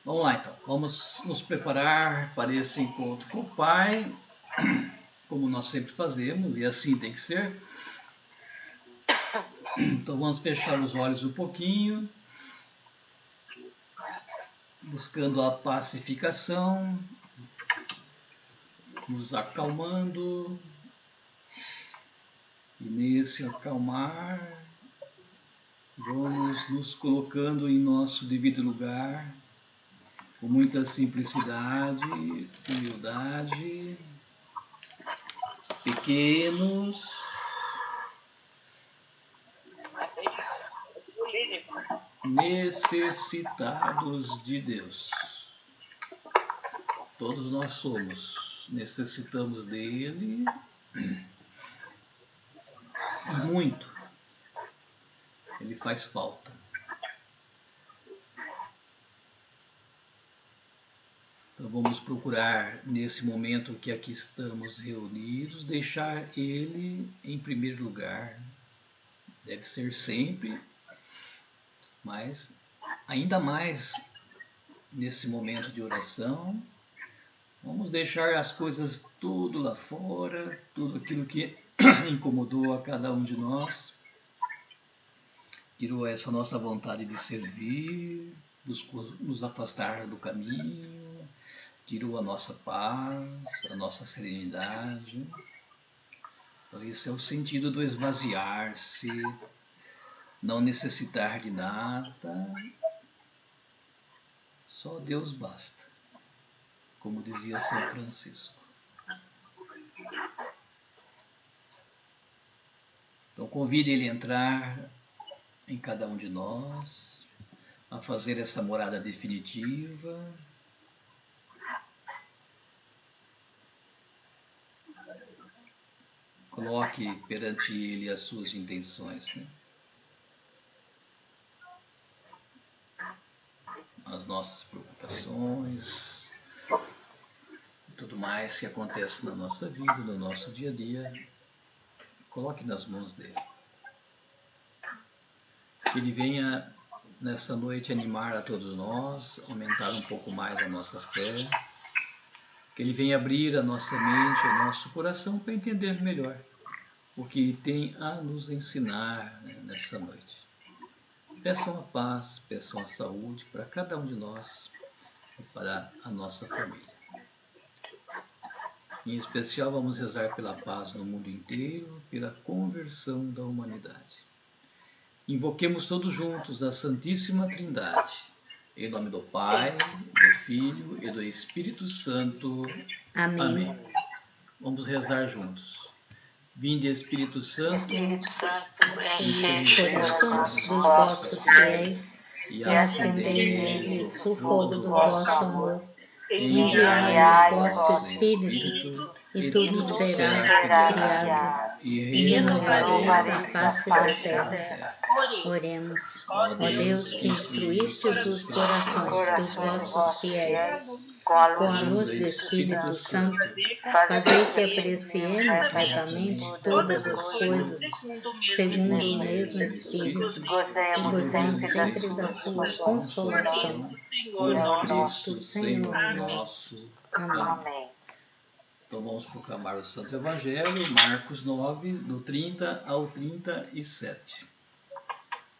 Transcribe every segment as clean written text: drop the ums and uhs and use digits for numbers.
Vamos lá então, vamos nos preparar para esse encontro com o Pai, como nós sempre fazemos, e assim tem que ser. Então vamos fechar os olhos um pouquinho, buscando a pacificação, nos acalmando, e nesse acalmar, vamos nos colocando em nosso devido lugar, com muita simplicidade, humildade, pequenos, necessitados de Deus. Todos nós somos, necessitamos dele e muito. Ele faz falta. Então vamos procurar, nesse momento que aqui estamos reunidos, deixar ele em primeiro lugar. Deve ser sempre, mas ainda mais nesse momento de oração. Vamos deixar as coisas tudo lá fora, tudo aquilo que incomodou a cada um de nós, tirou essa nossa vontade de servir, buscou nos afastar do caminho, tirou a nossa paz, a nossa serenidade. Então, esse é o sentido do esvaziar-se, não necessitar de nada, só Deus basta, como dizia São Francisco. Então convide ele a entrar em cada um de nós, a fazer essa morada definitiva. Coloque perante ele as suas intenções, né? As nossas preocupações, tudo mais que acontece na nossa vida, no nosso dia a dia. Coloque nas mãos dele. Que ele venha nessa noite animar a todos nós, aumentar um pouco mais a nossa fé. Que ele venha abrir a nossa mente, o nosso coração para entender melhor o que ele tem a nos ensinar, né, nessa noite. Peçam a paz, peçam a saúde para cada um de nós e para a nossa família. Em especial, vamos rezar pela paz no mundo inteiro, pela conversão da humanidade. Invoquemos todos juntos a Santíssima Trindade, em nome do Pai, do Filho e do Espírito Santo. Amém. Amém. Vamos rezar juntos. Vinde, Espírito Santo, enchei o coração dos vossos fiéis e acendei neles o fogo do vosso amor. Enviai o vosso Espírito, e tudo será criado, e renovareis a face da terra. Oremos. Ó Deus, que instruístes os corações dos vossos fiéis com a luz do Espírito Santo, fazei que apreciemos retamente todas as coisas, segundo o mesmo Espírito, e gozemos sempre da sua consolação. Por Cristo, Senhor nosso. Amém. Então vamos proclamar o Santo Evangelho, Marcos 9, do 30 ao 37.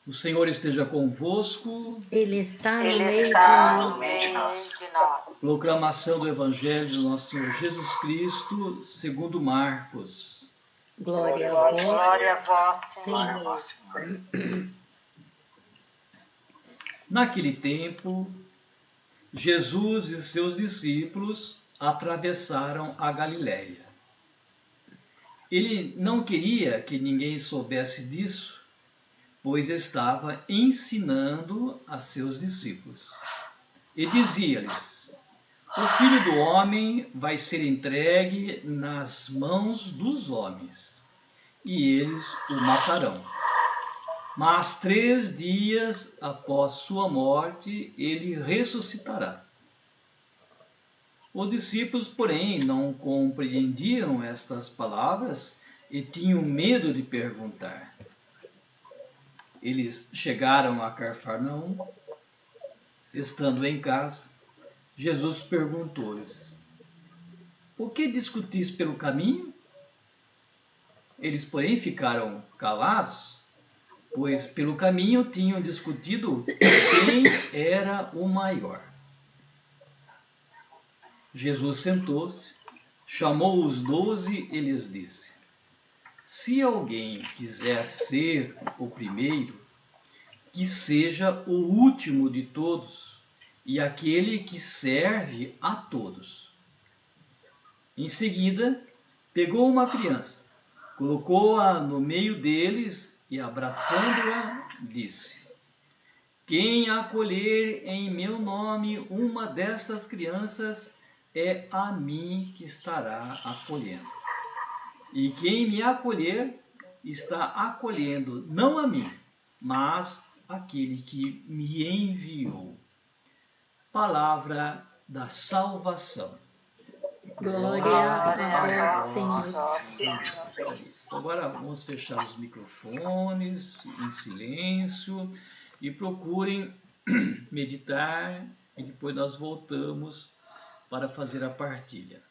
O Senhor esteja convosco. Ele está no meio de nós. Proclamação do Evangelho do nosso Senhor Jesus Cristo, segundo Marcos. Glória a vós, Senhor. Naquele tempo, Jesus e seus discípulos atravessaram a Galiléia. Ele não queria que ninguém soubesse disso, pois estava ensinando a seus discípulos. E dizia-lhes: o Filho do Homem vai ser entregue nas mãos dos homens, e eles o matarão. Mas 3 dias após sua morte, ele ressuscitará. Os discípulos, porém, não compreendiam estas palavras e tinham medo de perguntar. Eles chegaram a Cafarnaum Estando em casa, Jesus perguntou-lhes: Por que discutis pelo caminho? Eles, porém, ficaram calados, pois pelo caminho tinham discutido quem era o maior. Jesus sentou-se, chamou os 12 e lhes disse: Se alguém quiser ser o primeiro, que seja o último de todos e aquele que serve a todos. Em seguida, pegou uma criança, colocou-a no meio deles e, abraçando-a, disse: Quem acolher em meu nome uma destas crianças, é a mim que estará acolhendo. E quem me acolher, está acolhendo não a mim, mas aquele que me enviou. Palavra da salvação. Glória a vós, Senhor. Então, agora vamos fechar os microfones em silêncio e procurem meditar e depois nós voltamos para fazer a partilha.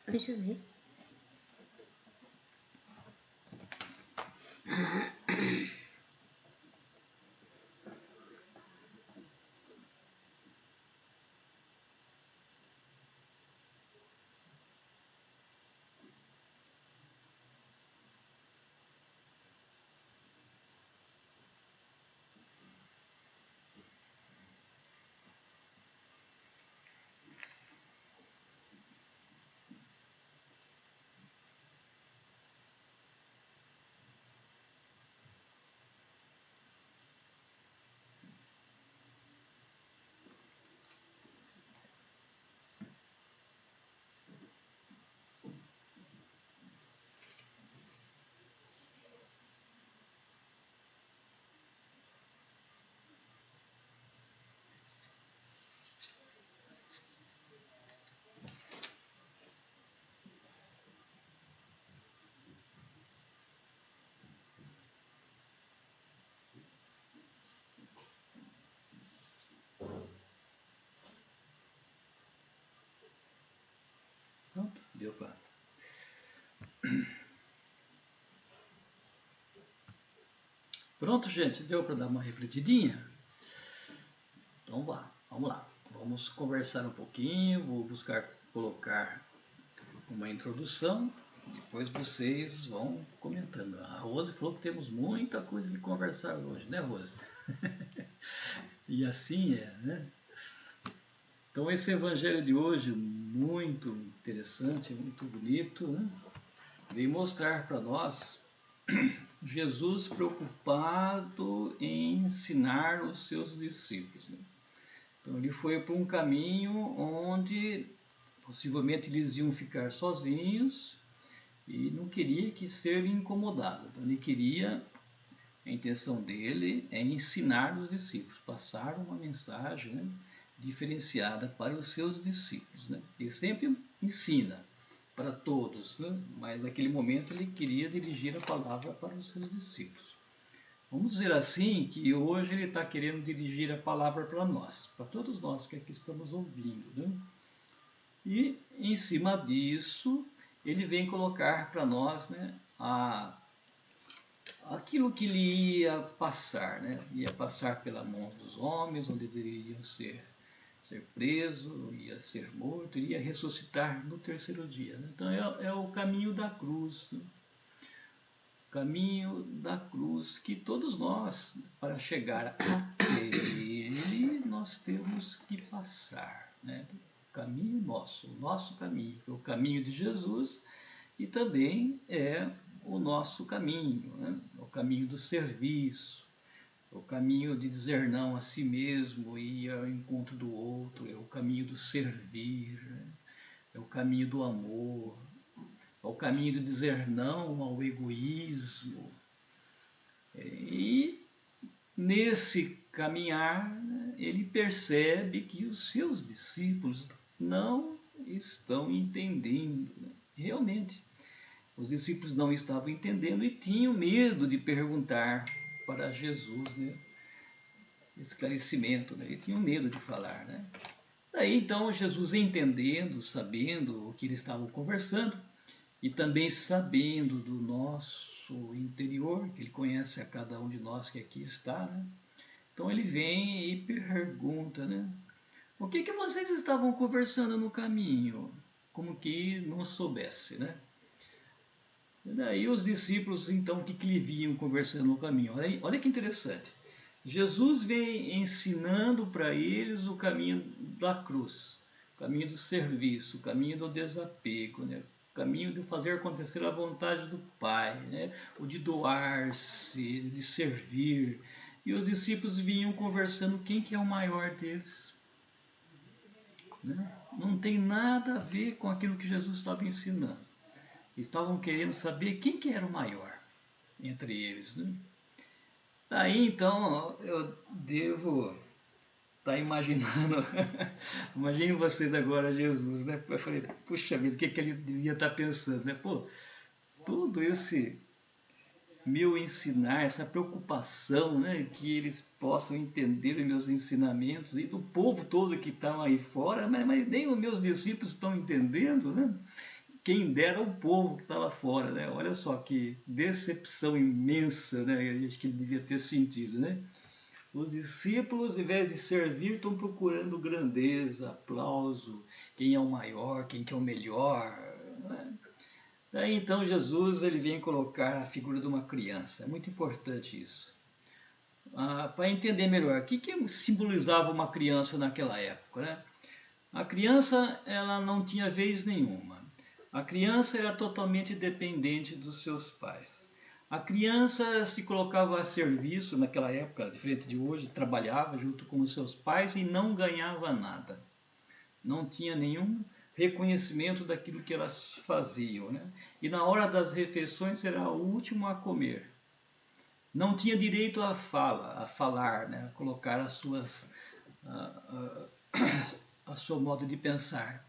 Deixa eu ver. Deu para... Pronto, gente, deu para dar uma refletidinha? Então vamos lá. Vamos conversar um pouquinho, vou buscar colocar uma introdução, depois vocês vão comentando. A Rose falou que temos muita coisa que conversar hoje, né, Rose? E assim é, né? Então esse evangelho de hoje, muito interessante, muito bonito, né? Vem mostrar para nós Jesus preocupado em ensinar os seus discípulos, né? Então ele foi por um caminho onde possivelmente eles iam ficar sozinhos e não queria que ser incomodado. Então ele queria, a intenção dele é ensinar os discípulos, passar uma mensagem, né, diferenciada para os seus discípulos, né? Ele sempre ensina para todos, né? Mas naquele momento ele queria dirigir a palavra para os seus discípulos. Vamos dizer assim que hoje ele está querendo dirigir a palavra para nós, para todos nós que aqui estamos ouvindo, né? E em cima disso ele vem colocar para nós, né, aquilo que lhe ia passar, né? Ia passar pela mão dos homens, onde eles iriam ser preso, ia ser morto, ia ressuscitar no terceiro dia, né? Então é o caminho da cruz, né? Caminho da cruz que todos nós, para chegar até ele, nós temos que passar, né? O caminho nosso, o nosso caminho, o caminho de Jesus, e também é o nosso caminho, né? O caminho do serviço, o caminho de dizer não a si mesmo e ir ao encontro do outro, é o caminho do servir, né? É o caminho do amor, é o caminho de dizer não ao egoísmo. E nesse caminhar, né, ele percebe que os seus discípulos não estão entendendo, né? Realmente, os discípulos não estavam entendendo e tinham medo de perguntar para Jesus, né, esclarecimento, né? E tinham medo de falar, né? Daí então Jesus, entendendo, sabendo o que eles estavam conversando e também sabendo do nosso interior, que ele conhece a cada um de nós que aqui está, né? Então ele vem e pergunta, né? O que vocês estavam conversando no caminho? Como que não soubesse, né? E daí os discípulos, então, o que lhe vinham conversando no caminho? Olha que interessante. Jesus vem ensinando para eles o caminho da cruz, o caminho do serviço, o caminho do desapego, né? O caminho de fazer acontecer a vontade do Pai, né? O de doar-se, de servir. E os discípulos vinham conversando quem que é o maior deles, né? Não tem nada a ver com aquilo que Jesus estava ensinando. Estavam querendo saber quem que era o maior entre eles, né? Aí então eu devo estar imaginando, imagine vocês agora Jesus, né? Eu falei, puxa vida, o que ele devia estar pensando, né? Pô, todo esse meu ensinar, essa preocupação, né, que eles possam entender os meus ensinamentos e do povo todo que está aí fora, mas nem os meus discípulos estão entendendo, né? Quem dera o povo que está lá fora, né? Olha só que decepção imensa, né? Acho que ele devia ter sentido, né? Os discípulos, em vez de servir, estão procurando grandeza, aplauso, quem é o maior, quem que é o melhor, né? Daí então Jesus ele vem colocar a figura de uma criança. É muito importante isso. Para entender melhor, o que simbolizava uma criança naquela época, né? A criança ela não tinha vez nenhuma. A criança era totalmente dependente dos seus pais. A criança se colocava a serviço naquela época, diferente de hoje, trabalhava junto com os seus pais e não ganhava nada. Não tinha nenhum reconhecimento daquilo que elas faziam, né? E na hora das refeições era o último a comer. Não tinha direito a falar, né? A colocar a seu modo de pensar.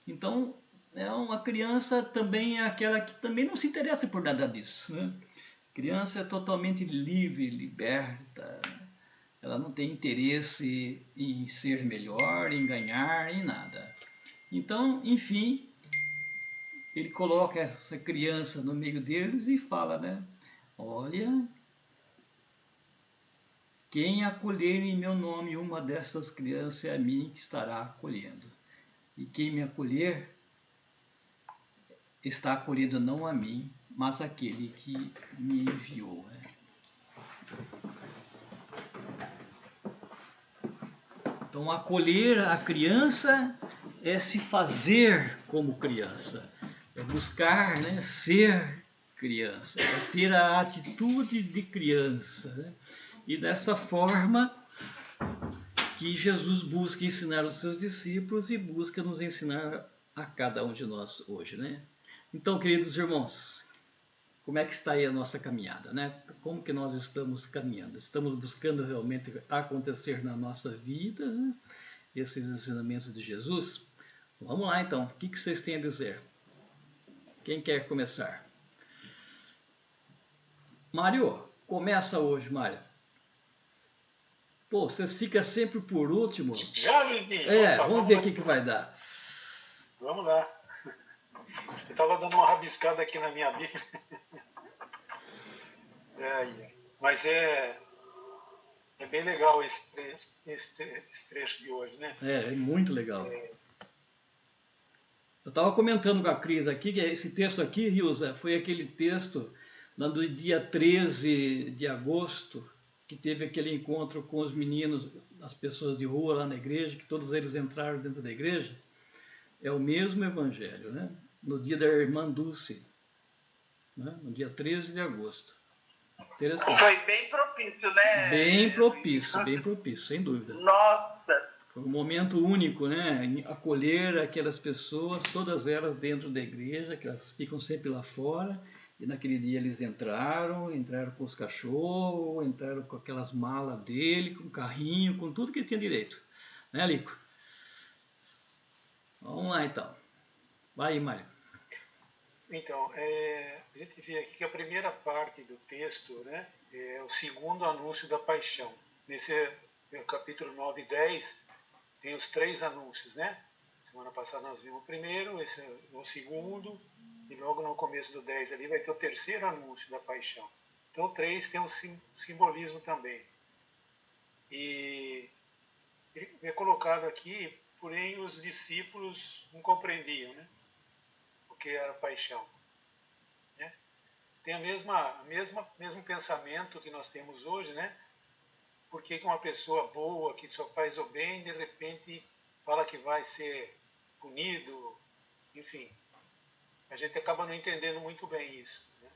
Então, uma criança também é aquela que também não se interessa por nada disso, né? Criança é totalmente livre, liberta. Ela não tem interesse em ser melhor, em ganhar, em nada. Então, enfim, ele coloca essa criança no meio deles e fala, né? Olha, quem acolher em meu nome uma dessas crianças é a mim que estará acolhendo. E quem me acolher está acolhendo não a mim, mas aquele que me enviou. Né? Então, acolher a criança é se fazer como criança, é buscar, né, ser criança, é ter a atitude de criança. Né? E dessa forma que Jesus busca ensinar os seus discípulos e busca nos ensinar a cada um de nós hoje. Né? Então, queridos irmãos, como é que está aí a nossa caminhada, né? Como que nós estamos caminhando? Estamos buscando realmente acontecer na nossa vida, né? Esses ensinamentos de Jesus? Vamos lá então, o que vocês têm a dizer? Quem quer começar? Mário, começa hoje, Mário. Pô, vocês ficam sempre por último. Já, Luizinho? Opa, vamos ver o que vai dar. Vamos lá. Eu estava dando uma rabiscada aqui na minha Bíblia. Mas é bem legal esse trecho de hoje, né? É muito legal. Eu estava comentando com a Cris aqui, que esse texto aqui, Rilza, foi aquele texto do dia 13 de agosto, que teve aquele encontro com os meninos, as pessoas de rua lá na igreja, que todos eles entraram dentro da igreja. É o mesmo evangelho, né? No dia da irmã Dulce, né? No dia 13 de agosto. Interessante. Foi bem propício, né? Bem propício, sem dúvida. Nossa! Foi um momento único, né? Acolher aquelas pessoas, todas elas dentro da igreja, que elas ficam sempre lá fora. E naquele dia eles entraram com os cachorros, entraram com aquelas malas dele, com o carrinho, com tudo que ele tinha direito. Né, Lico? Vamos lá, então. Vai aí, Mário. Então, a gente vê aqui que a primeira parte do texto, né, é o segundo anúncio da paixão. Nesse capítulo 9 e 10, tem os 3 anúncios, né? Semana passada nós vimos o primeiro, esse é o segundo, e logo no começo do 10 ali vai ter o terceiro anúncio da paixão. Então o 3 tem um simbolismo também. E ele é colocado aqui, porém os discípulos não compreendiam, né? O que era paixão. Né? Tem mesmo pensamento que nós temos hoje, né? Por que uma pessoa boa, que só faz o bem, de repente fala que vai ser punido, enfim. A gente acaba não entendendo muito bem isso. Né?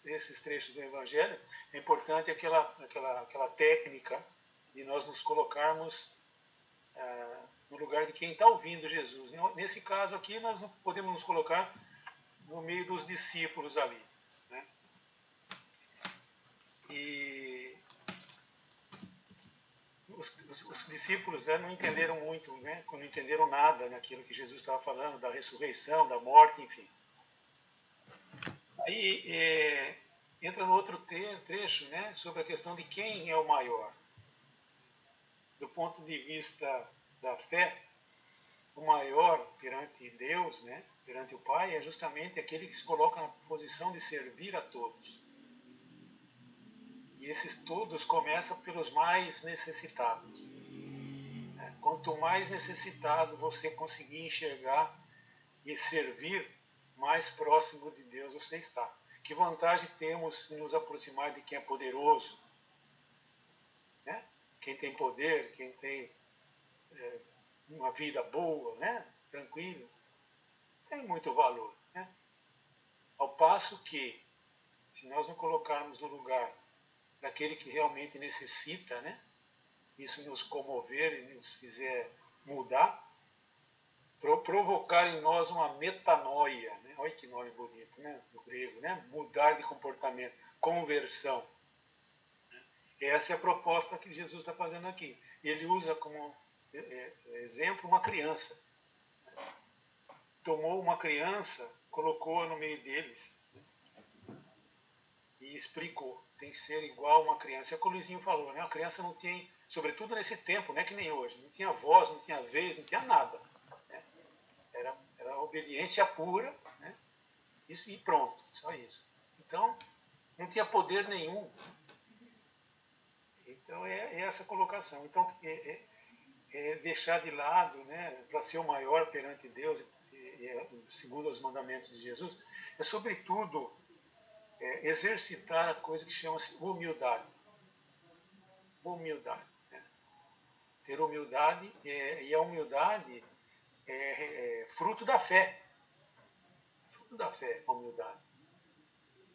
Esses trechos do Evangelho, é importante aquela técnica de nós nos colocarmos no lugar de quem está ouvindo Jesus. Nesse caso aqui, nós não podemos nos colocar no meio dos discípulos ali. Né? E os discípulos não entenderam muito, né? Não entenderam nada naquilo que Jesus estava falando, da ressurreição, da morte, enfim. Aí entra no outro trecho, né, sobre a questão de quem é o maior. Do ponto de vista da fé, o maior perante Deus, né, perante o Pai, é justamente aquele que se coloca na posição de servir a todos. E esses todos começam pelos mais necessitados. Quanto mais necessitado você conseguir enxergar e servir, mais próximo de Deus você está. Que vantagem temos em nos aproximar de quem é poderoso? Né? Quem tem poder, quem tem uma vida boa, né? Tranquila, tem muito valor. Né? Ao passo que, se nós nos colocarmos no lugar daquele que realmente necessita, né? Isso nos comover e nos fizer mudar, provocar em nós uma metanoia, né? Olha que nome bonito, né? No grego, né? Mudar de comportamento, conversão. Essa é a proposta que Jesus está fazendo aqui. Ele usa como exemplo uma criança. Tomou uma criança, colocou-a no meio deles e explicou. Tem que ser igual a uma criança. É o que o Luizinho falou, né? A criança não tem, sobretudo nesse tempo, né? Que nem hoje, não tinha voz, não tinha vez, não tinha nada. Né? Era obediência pura, né? Isso, e pronto, só isso. Então, não tinha poder nenhum. Então, é essa colocação. Então, deixar de lado, né, para ser o maior perante Deus, segundo os mandamentos de Jesus, é sobretudo exercitar a coisa que chama-se humildade. Humildade. Né? Ter humildade, e a humildade é fruto da fé. Fruto da fé, a humildade.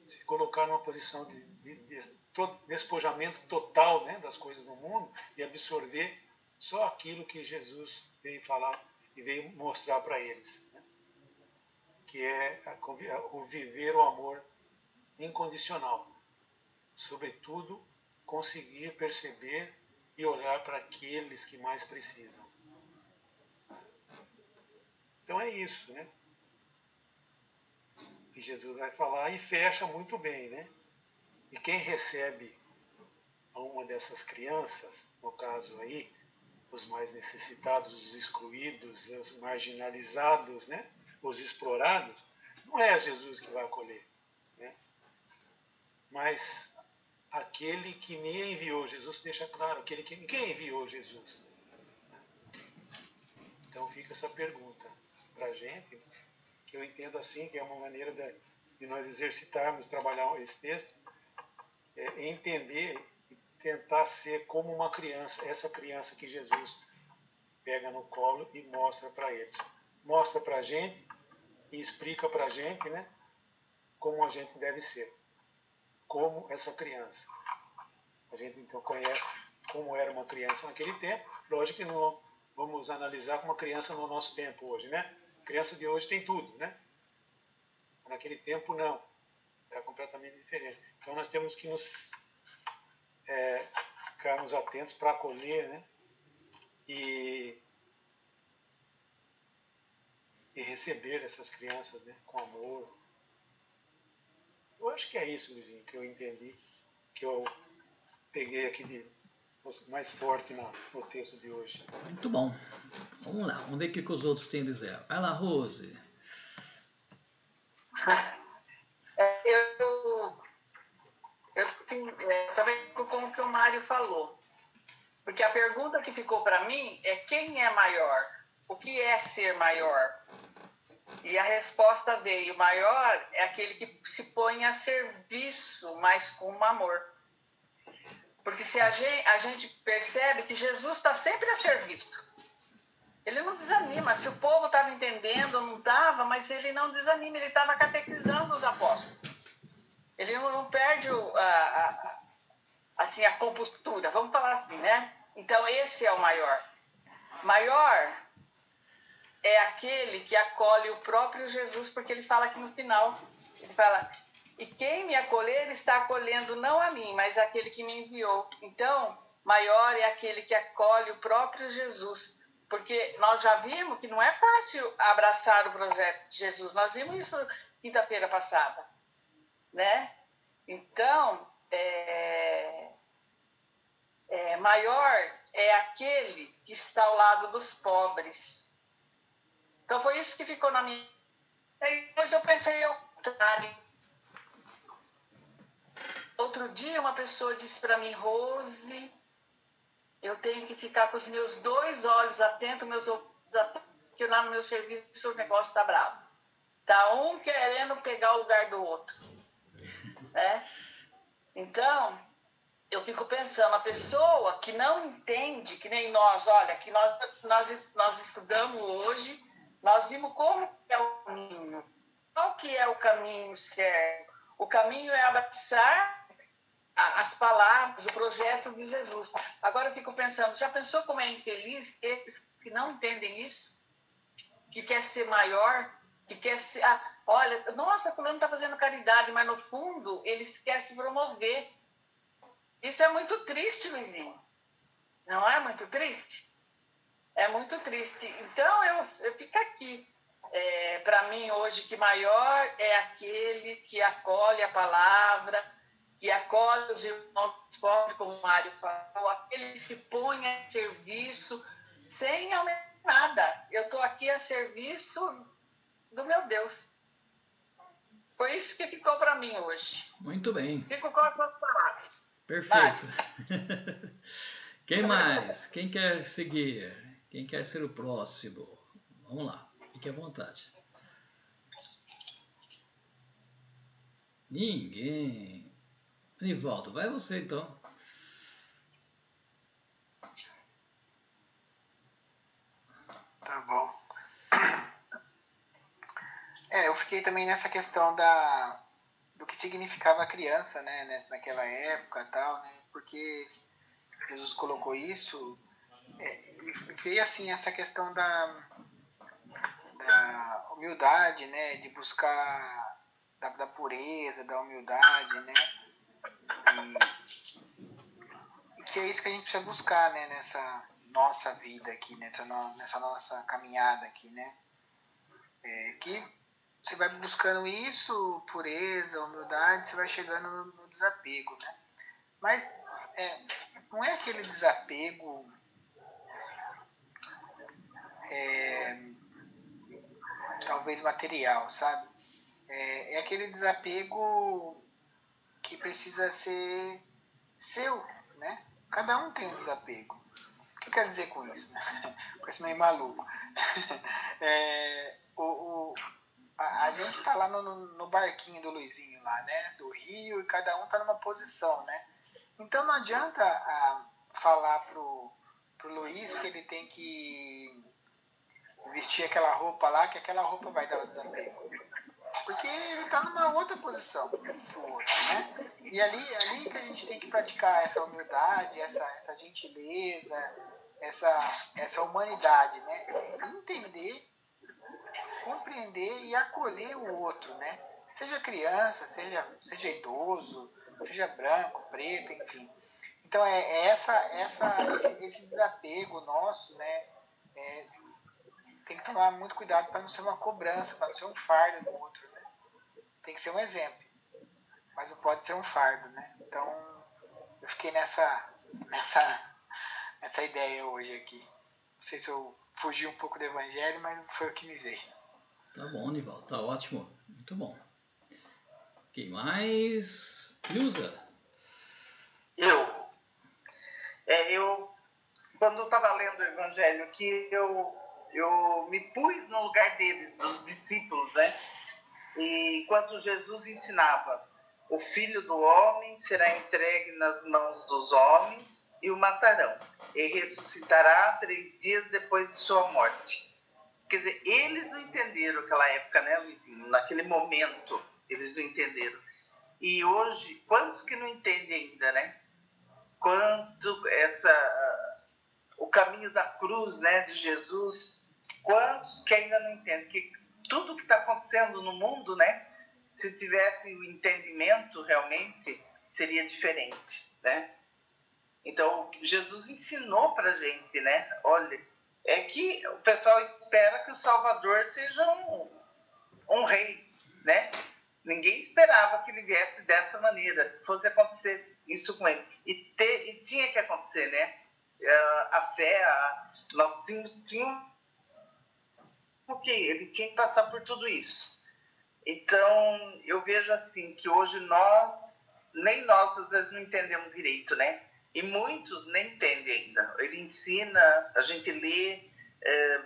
Se colocar numa posição de despojamento total, né, das coisas do mundo e absorver só aquilo que Jesus veio falar e veio mostrar para eles, né? Que é o viver o amor incondicional. Sobretudo, conseguir perceber e olhar para aqueles que mais precisam. Então é isso, né? Que Jesus vai falar e fecha muito bem, né? E quem recebe uma dessas crianças, no caso aí, os mais necessitados, os excluídos, os marginalizados, né? Os explorados, não é Jesus que vai acolher, né? Mas aquele que me enviou, Jesus deixa claro, quem enviou Jesus? Então fica essa pergunta para a gente, que eu entendo assim, que é uma maneira de nós exercitarmos, trabalhar esse texto, entender e tentar ser como uma criança, essa criança que Jesus pega no colo e mostra para eles. Mostra para a gente e explica para a gente, né, como a gente deve ser. Como essa criança. A gente então conhece como era uma criança naquele tempo. Lógico que não vamos analisar como uma criança no nosso tempo hoje, né? A criança de hoje tem tudo, né? Naquele tempo não. Era completamente diferente. Então nós temos que ficarmos atentos para acolher, né? E receber essas crianças, né, com amor. Eu acho que é isso, Luizinho, que eu entendi, que eu peguei aqui mais forte no texto de hoje. Muito bom. Vamos lá, vamos ver o que os outros têm a dizer. Vai lá, Rose. Eu também fico com o que o Mário falou. Porque a pergunta que ficou para mim é quem é maior? O que é ser maior? E a resposta veio, maior é aquele que se põe a serviço, mas com amor. Porque se a gente percebe que Jesus está sempre a serviço. Ele não desanima. Se o povo estava entendendo ou não estava, mas ele não desanima, ele estava catequizando os apóstolos. Ele não perde assim, a compostura, vamos falar assim, né? Então esse é o maior. Maior é aquele que acolhe o próprio Jesus, porque ele fala aqui no final, ele fala, e quem me acolher está acolhendo não a mim, mas aquele que me enviou. Então, maior é aquele que acolhe o próprio Jesus, porque nós já vimos que não é fácil abraçar o projeto de Jesus, nós vimos isso quinta-feira passada, né? Então, maior é aquele que está ao lado dos pobres. Então foi isso que ficou na minha... Aí depois eu pensei ao contrário. Outro dia uma pessoa disse para mim, Rose, eu tenho que ficar com os meus 2 olhos atentos, meus ouvidos atentos, porque lá no meu serviço o negócio está bravo. Está um querendo pegar o lugar do outro. Né? Então, eu fico pensando, a pessoa que não entende, que nem nós, olha, que nós estudamos hoje, nós vimos como é o caminho. Qual que é o caminho certo? O caminho é abraçar as palavras, o projeto de Jesus. Agora eu fico pensando, já pensou como é infeliz esses que não entendem isso? Que quer ser maior, que quer ser... olha, nossa, fulano está fazendo caridade, mas no fundo eles querem se promover. Isso é muito triste, Luizinho. Não é muito triste? É muito triste. Então, eu fico aqui. Para mim, hoje, que maior é aquele que acolhe a palavra, que acolhe os irmãos pobres, como o Mário falou, aquele que se põe a serviço sem aumentar nada. Eu estou aqui a serviço do meu Deus. Foi isso que ficou para mim hoje. Muito bem. Fico com as suas palavras. Perfeito. Quem mais? Quem quer seguir? Quem quer ser o próximo? Vamos lá, fique à vontade. Ninguém. Nivaldo, vai você então. Tá bom. Eu fiquei também nessa questão do que significava a criança, né, naquela época e tal, né, porque Jesus colocou isso, e veio assim essa questão da humildade, né, de buscar da pureza, da humildade, né, e que é isso que a gente precisa buscar, né, nessa nossa vida aqui, nessa nossa caminhada aqui, né, que você vai buscando isso, pureza, humildade, você vai chegando no desapego, né, mas não é aquele desapego talvez material, sabe? É aquele desapego que precisa ser seu, né? Cada um tem um desapego. O que eu quero dizer com isso? Né? Parece meio maluco. A gente está lá no barquinho do Luizinho lá, né? Do rio, e cada um está numa posição, né? Então não adianta falar pro Luiz que ele tem que vestir aquela roupa lá, que aquela roupa vai dar o desapego. Porque ele está numa outra posição que o outro, né? E ali que a gente tem que praticar essa humildade, essa gentileza, essa humanidade, né? Entender, compreender e acolher o outro, né? Seja criança, seja idoso, seja branco, preto, enfim. Então esse desapego nosso, né? Tem que tomar muito cuidado para não ser uma cobrança, para não ser um fardo do outro, né? Tem que ser um exemplo, mas não pode ser um fardo, né? Então, eu fiquei nessa ideia hoje aqui. Não sei se eu fugi um pouco do evangelho, mas foi o que me veio. Tá bom, Nivaldo, tá ótimo, muito bom. Quem mais? Ilza? Eu, quando eu estava lendo o evangelho aqui, eu me pus no lugar deles, dos discípulos, né? E enquanto Jesus ensinava, o Filho do Homem será entregue nas mãos dos homens e o matarão, e ressuscitará 3 dias depois de sua morte. Quer dizer, eles não entenderam aquela época, né, Luizinho? Naquele momento, eles não entenderam. E hoje, quantos que não entendem ainda, né? Quanto o caminho da cruz, né, de Jesus, quantos que ainda não entendem? Que tudo que está acontecendo no mundo, né, se tivesse o entendimento realmente, seria diferente, né? Então, Jesus ensinou para a gente, né? Olha, é que o pessoal espera que o Salvador seja um rei, né? Ninguém esperava que ele viesse dessa maneira, que fosse acontecer isso com ele. E tinha que acontecer, né? A fé, nós tínhamos porque ele tinha que passar por tudo isso. Então, eu vejo assim, que hoje nem nós às vezes não entendemos direito, né? E muitos nem entendem ainda. Ele ensina, a gente lê,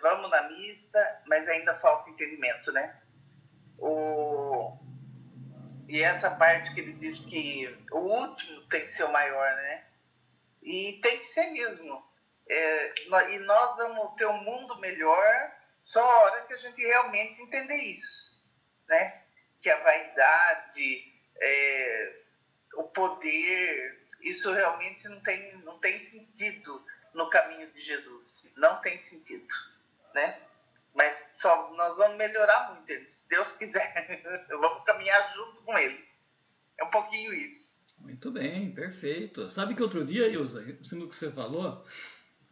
vamos na missa, mas ainda falta entendimento, né? E essa parte que ele diz que o último tem que ser o maior, né? E tem que ser mesmo. E nós vamos ter um mundo melhor só a hora que a gente realmente entender isso, né? Que a vaidade, o poder, isso realmente não tem sentido no caminho de Jesus. Não tem sentido, né? Mas só nós vamos melhorar muito, se Deus quiser. Vamos caminhar junto com Ele. É um pouquinho isso. Muito bem, perfeito. Sabe que outro dia, Ilza, sendo que você falou,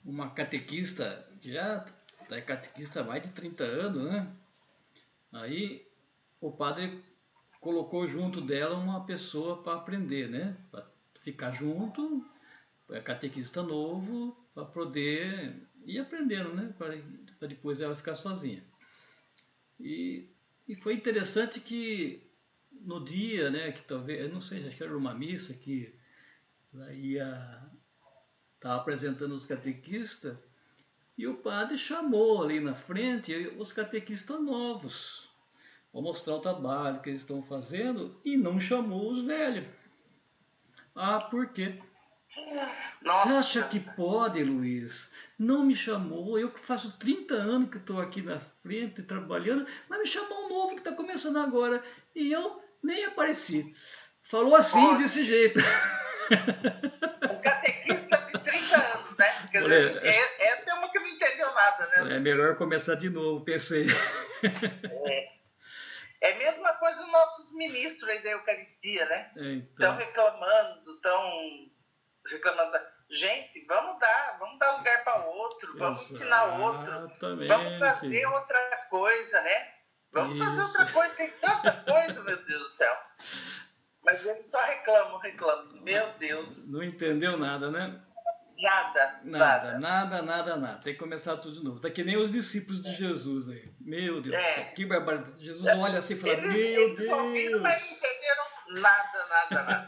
uma catequista, que já é catequista há mais de 30 anos, né? Aí o padre colocou junto dela uma pessoa para aprender, né? Para ficar junto, catequista novo, para poder ir aprendendo, né? Para depois ela ficar sozinha. E E foi interessante que no dia, né, que talvez, eu não sei, acho que era uma missa que ela estava apresentando os catequistas, e o padre chamou ali na frente os catequistas novos, para mostrar o trabalho que eles estão fazendo, e não chamou os velhos. Ah, por quê? Nossa. Você acha que pode, Luiz? Não me chamou, eu que faço 30 anos que estou aqui na frente trabalhando, mas me chamou um novo que está começando agora, e eu nem apareci. Falou assim, desse jeito. O catequista de 30 anos, né? Quer dizer, essa é uma que não entendeu nada, né? É melhor começar de novo, pensei. É a mesma coisa os nossos ministros aí da Eucaristia, né? Estão reclamando. Gente, vamos dar lugar para outro, vamos ensinar outro, vamos fazer outra coisa, né? Vamos fazer outra coisa, tem tanta coisa, meu Deus do céu. Mas eles só reclamam. Meu Deus. Não entendeu nada, né? Nada. Tem que começar tudo de novo. Tá que nem os discípulos de Jesus aí. Meu Deus, que barbaridade. Jesus olha assim e fala, meu Deus. Ouviram, mas não entenderam nada.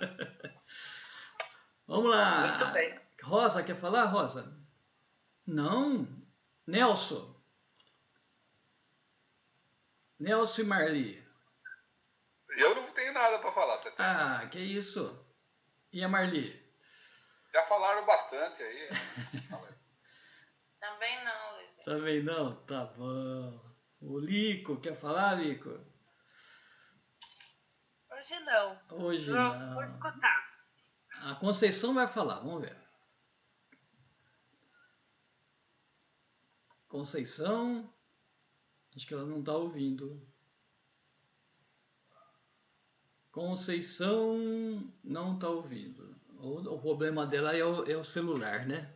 Vamos lá. Muito bem. Rosa, quer falar, Rosa? Não. Nelson e Marli. Eu não tenho nada para falar. Você tem? Ah, que isso. E a Marli? Já falaram bastante aí. Também não, Luiz. Também não? Tá bom. O Lico, quer falar, Lico? Hoje não. Hoje Vou não. escutar. A Conceição vai falar, vamos ver. Conceição, acho que ela não está ouvindo. Conceição não está ouvindo. O problema dela é o celular, né?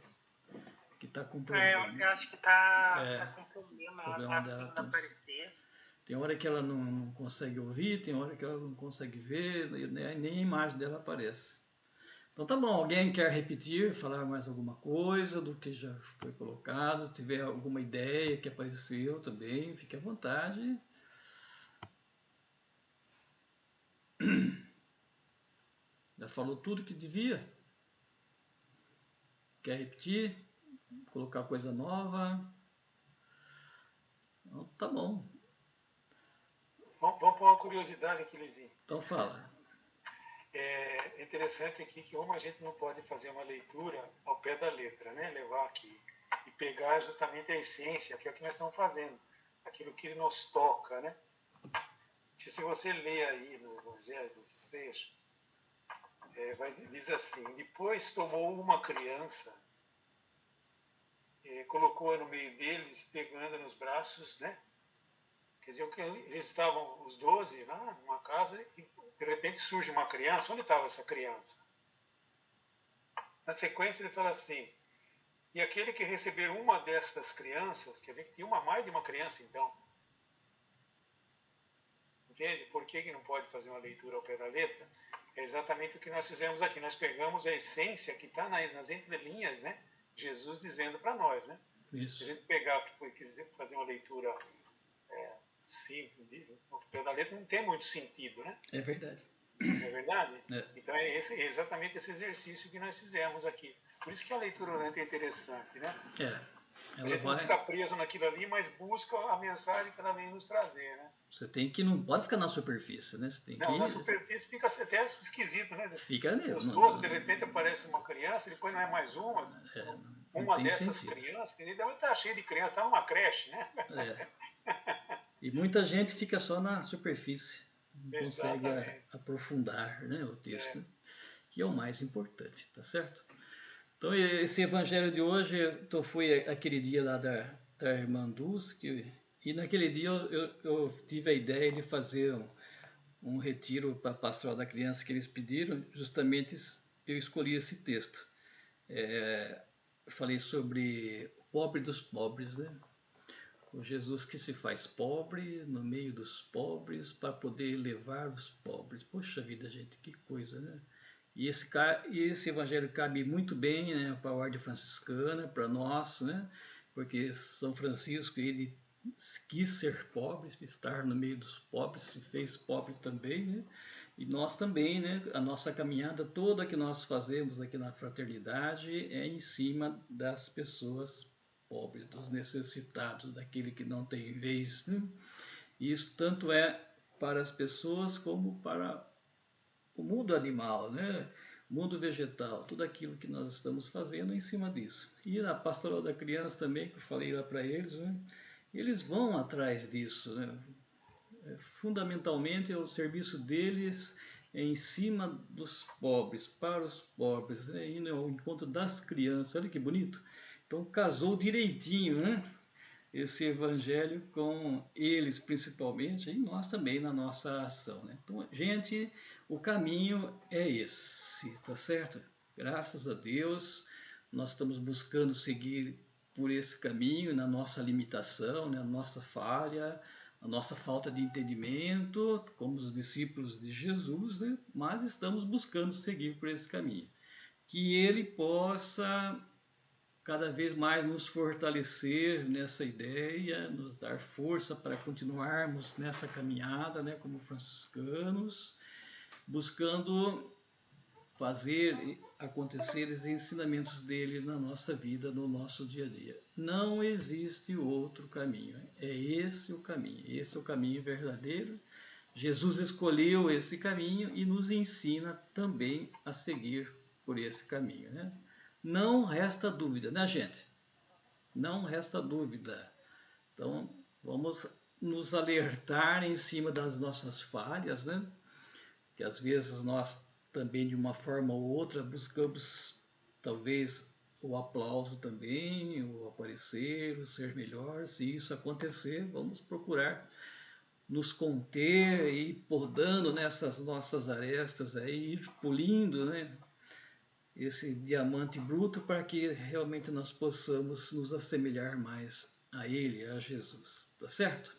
Que está com problema. Eu acho que tá com problema. Ela tá afim de aparecer. Tem hora que ela não consegue ouvir, tem hora que ela não consegue ver, nem a imagem dela aparece. Então tá bom, alguém quer repetir, falar mais alguma coisa do que já foi colocado, se tiver alguma ideia que apareceu também, fique à vontade. Já falou tudo que devia? Quer repetir? Colocar coisa nova? Então, tá bom. Vamos pôr uma curiosidade aqui, Luizinho. Então fala. É interessante aqui que como a gente não pode fazer uma leitura ao pé da letra, né? Levar aqui e pegar justamente a essência, que é o que nós estamos fazendo, aquilo que nos toca, né? Se você ler aí no Evangelho, nesse trecho, diz assim, depois tomou uma criança, colocou-a no meio deles, pegando nos braços, né? Quer dizer, eles estavam os 12 lá numa casa e de repente surge uma criança. Onde estava essa criança? Na sequência ele fala assim, e aquele que receber uma destas crianças, quer dizer que tinha mais de uma criança então. Entende? Por que não pode fazer uma leitura ao pé da letra? É exatamente o que nós fizemos aqui. Nós pegamos a essência que está nas entrelinhas, né? Jesus dizendo para nós, né? Isso. Se a gente pegar, quiser fazer uma leitura simples, ao pé da letra não tem muito sentido, né? É verdade. Não é verdade? É. Então é exatamente esse exercício que nós fizemos aqui. Por isso que a leitura orante é interessante, né? A gente não fica preso naquilo ali, mas busca a mensagem que ela vem nos trazer, né? Você tem que, não pode ficar na superfície, né? Você tem não, na superfície fica até esquisito, né? Fica mesmo. Os outros, de repente, aparece uma criança, depois não é mais uma. Uma dessas sentido. Crianças, que deve estar cheia de criança, está numa creche, né? E muita gente fica só na superfície, não consegue aprofundar, né, o texto, que é o mais importante, tá certo? Então, esse evangelho de hoje, foi aquele dia lá da irmã Dulce, e naquele dia eu tive a ideia de fazer um retiro para a Pastoral da Criança que eles pediram, justamente eu escolhi esse texto. Eu falei sobre o pobre dos pobres, né? O Jesus que se faz pobre no meio dos pobres para poder levar os pobres. Poxa vida, gente, que coisa, né? E esse evangelho cabe muito bem, né, para a ordem franciscana, para nós, né? Porque São Francisco, ele quis ser pobre, estar no meio dos pobres, se fez pobre também, né? E nós também, né? A nossa caminhada toda que nós fazemos aqui na fraternidade é em cima das pessoas pobres, dos necessitados, daquele que não tem vez, né? E isso tanto é para as pessoas como para o mundo animal, né? O mundo vegetal, tudo aquilo que nós estamos fazendo é em cima disso. E na pastoral da criança também, que eu falei lá para eles, né? Eles vão atrás disso, né? Fundamentalmente, o serviço deles é em cima dos pobres, para os pobres, né? Indo ao encontro das crianças. Olha que bonito. Então, casou direitinho, né? Esse evangelho com eles principalmente, e nós também na nossa ação, né? Então, gente, o caminho é esse, tá certo? Graças a Deus, nós estamos buscando seguir por esse caminho, na nossa limitação, na nossa falha, a nossa falta de entendimento, como os discípulos de Jesus, né? Mas estamos buscando seguir por esse caminho. Que ele possa cada vez mais nos fortalecer nessa ideia, nos dar força para continuarmos nessa caminhada, né, como franciscanos, buscando fazer acontecer os ensinamentos dele na nossa vida, no nosso dia a dia. Não existe outro caminho, é esse o caminho, esse é o caminho verdadeiro. Jesus escolheu esse caminho e nos ensina também a seguir por esse caminho, né? Não resta dúvida, né, gente? Não resta dúvida. Então, vamos nos alertar em cima das nossas falhas, né? Que às vezes nós também, de uma forma ou outra, buscamos talvez o aplauso também, o aparecer, o ser melhor. Se isso acontecer, vamos procurar nos conter e ir podando nessas nossas arestas aí, ir polindo, né? Esse diamante bruto para que realmente nós possamos nos assemelhar mais a Ele, a Jesus, tá certo?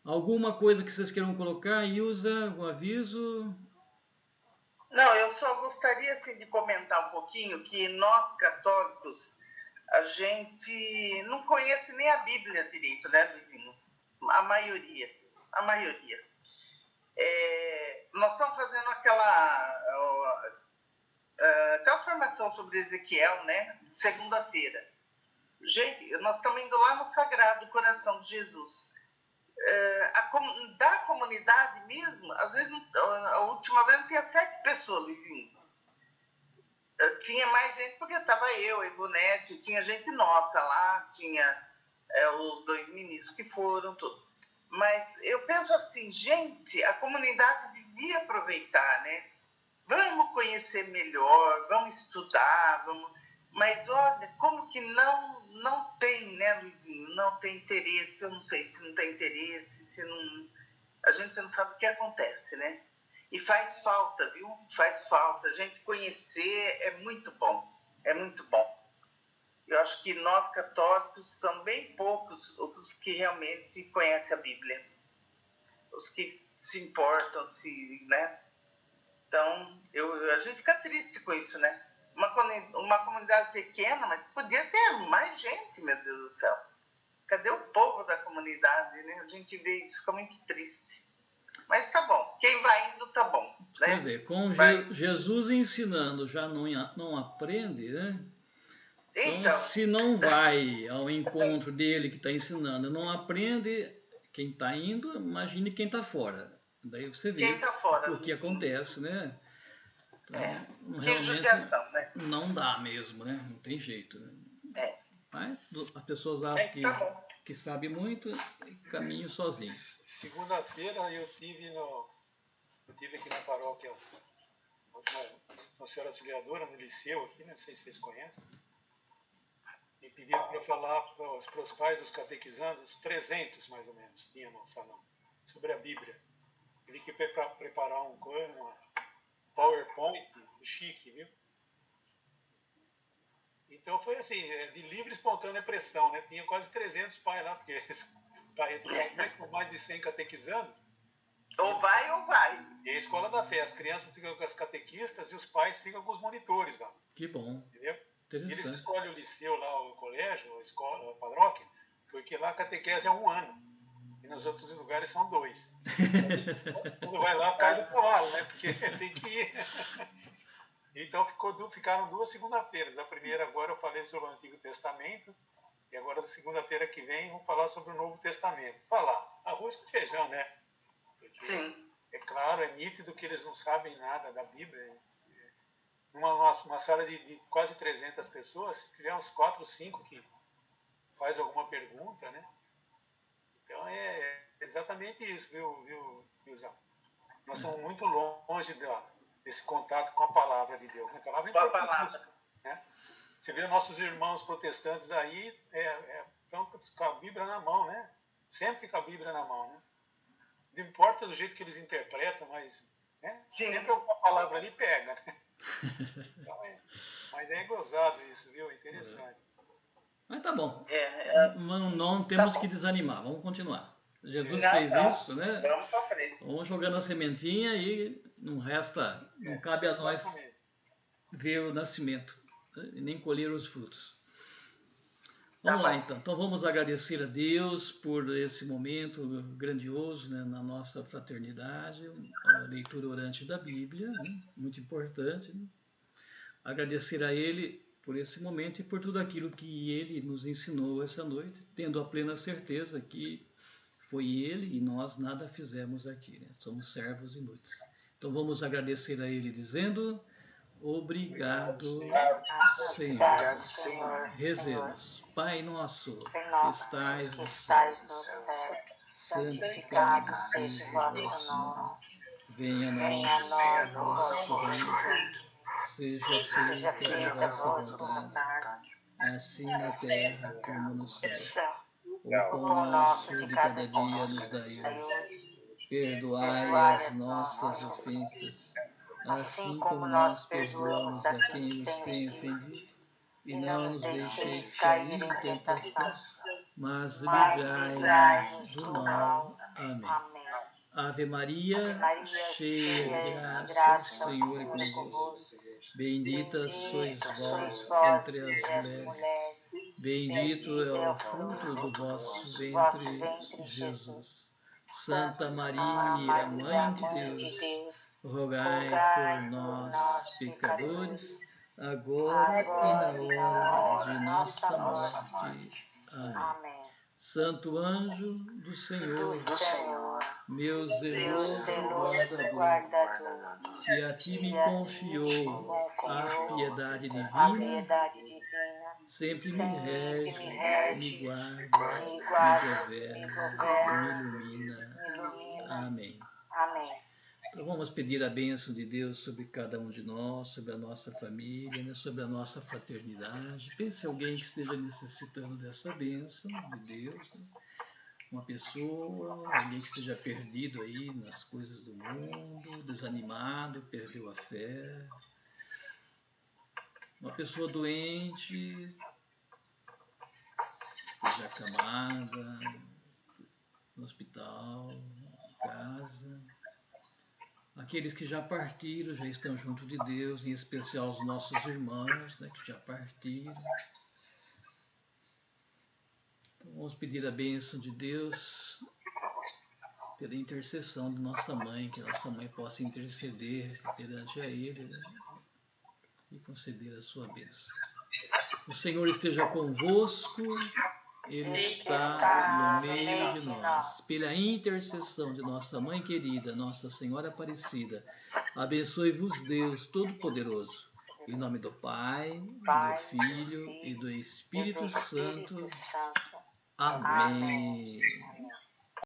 Alguma coisa que vocês queiram colocar, Ilza, algum aviso? Não, eu só gostaria assim, de comentar um pouquinho que nós católicos, a gente não conhece nem a Bíblia direito, né, Luizinho? A maioria. Nós estamos fazendo aquela formação sobre Ezequiel, né? Segunda-feira. Gente, nós estamos indo lá no Sagrado Coração de Jesus. Da comunidade mesmo, às vezes, a última vez não tinha 7 pessoas, Luizinho. Tinha mais gente porque estava eu, a Ivonete, tinha gente nossa lá, tinha os 2 ministros que foram, tudo. Mas eu penso assim, gente, a comunidade devia aproveitar, né? Vamos conhecer melhor, vamos estudar, mas olha, como que não tem, né, Luizinho? Não tem interesse, eu não sei se não tem interesse, se não... A gente não sabe o que acontece, né? E faz falta, viu? Faz falta. A gente conhecer é muito bom, é muito bom. Eu acho que nós católicos são bem poucos os que realmente conhecem a Bíblia. Os que se importam, né? Então, a gente fica triste com isso, né? Uma comunidade pequena, mas podia ter mais gente, meu Deus do céu. Cadê o povo da comunidade, né? A gente vê isso, fica muito triste. Mas tá bom, quem vai indo tá bom. Você né? vê, com Jesus ensinando já não aprende, né? Então, se não vai ao encontro dele que está ensinando, não aprende, quem está indo, imagine quem está fora. Daí você vê tá fora, o que acontece, né? Então, realmente né? não dá mesmo, né? Não tem jeito. Né? Mas as pessoas acham que sabe muito e caminham sozinho. Segunda-feira eu tive aqui na paróquia Nossa Senhora Auxiliadora, no liceu aqui, não sei se vocês conhecem. E pediram para falar para os pais dos catequizandos, 300 mais ou menos, tinha no salão, sobre a Bíblia. Tive que preparar uma PowerPoint chique, viu? Então foi assim, de livre e espontânea pressão, né? Tinha quase 300 pais lá, porque com mais de 100 catequizandos. Ou vai ou vai. E a escola da fé, as crianças ficam com as catequistas e os pais ficam com os monitores lá. Que bom. Entendeu? Interessante. Eles escolhem o liceu lá, o colégio, a escola, a paróquia, Porque lá a catequese é 1 ano. E nos outros lugares são 2. Quando vai lá, cai do cavalo, né? Porque tem que ir. Então ficaram 2 segunda-feiras. A primeira agora eu falei sobre o Antigo Testamento. E agora, segunda-feira que vem, vou falar sobre o Novo Testamento. Falar arroz com feijão, né? Porque, sim. É claro, é nítido que eles não sabem nada da Bíblia. Numa sala de quase 300 pessoas, se tiver uns 4 ou 5 que faz alguma pergunta, né? Então é exatamente isso, viu, Zé? Nós estamos muito longe desse contato com a palavra de Deus. A palavra é importante, né? Você vê nossos irmãos protestantes aí, estão com a Bíblia na mão, né? Sempre com a Bíblia na mão, né? Não importa do jeito que eles interpretam, mas né? Sempre alguma palavra ali pega, né? Então, mas é gozado isso, viu? É interessante. Mas tá bom. Não temos que desanimar, vamos continuar. Jesus fez isso, né? Vamos pra frente. Vamos jogando a sementinha e não cabe a nós ver o nascimento, né? E nem colher os frutos. Vamos lá então. Então vamos agradecer a Deus por esse momento grandioso, né, na nossa fraternidade, a leitura orante da Bíblia, né? Muito importante, né? Agradecer a Ele por esse momento e por tudo aquilo que Ele nos ensinou essa noite, tendo a plena certeza que foi Ele e nós nada fizemos aqui, né? Somos servos inúteis. Então vamos agradecer a Ele dizendo: obrigado, Senhor. Rezemos. Pai nosso, que estais no céu, santificado seja o vosso nome. Venha a nós o vosso reino. Seja feita a vossa vontade, assim na terra como no céu. O pão nosso de cada dia nos dai hoje. Perdoai as nossas ofensas, assim como nós perdoamos a quem nos tem ofendido. E não nos deixeis cair em tentação, mas livrai-nos do mal. Amém. Ave Maria, cheia de graça, o Senhor é convosco. Bendita sois vós entre as mulheres. Bendito é o fruto do vosso ventre, Jesus. Santa Maria, Mãe de Deus, rogai por nós, pecadores, agora e na hora de nossa morte. Amém. Santo anjo do Senhor, meu zeloso guardador, se a ti me confiou a piedade divina, sempre me rege, me guarda, me governa, me ilumina. Amém. Então vamos pedir a bênção de Deus sobre cada um de nós, sobre a nossa família, né, sobre a nossa fraternidade. Pense em alguém que esteja necessitando dessa bênção de Deus, né? Uma pessoa, alguém que esteja perdido aí nas coisas do mundo, desanimado, perdeu a fé. Uma pessoa doente, esteja acamada, no hospital, em casa. Aqueles que já partiram, já estão junto de Deus, em especial os nossos irmãos, né, que já partiram. Então, vamos pedir a bênção de Deus pela intercessão de nossa mãe, que nossa mãe possa interceder perante a Ele, né, e conceder a sua bênção. O Senhor esteja convosco. Ele está no meio de nós. Pela intercessão de nossa Mãe querida, Nossa Senhora Aparecida, abençoe-vos Deus Todo-Poderoso. Em nome do Pai, do Filho e do Espírito Santo. Amém.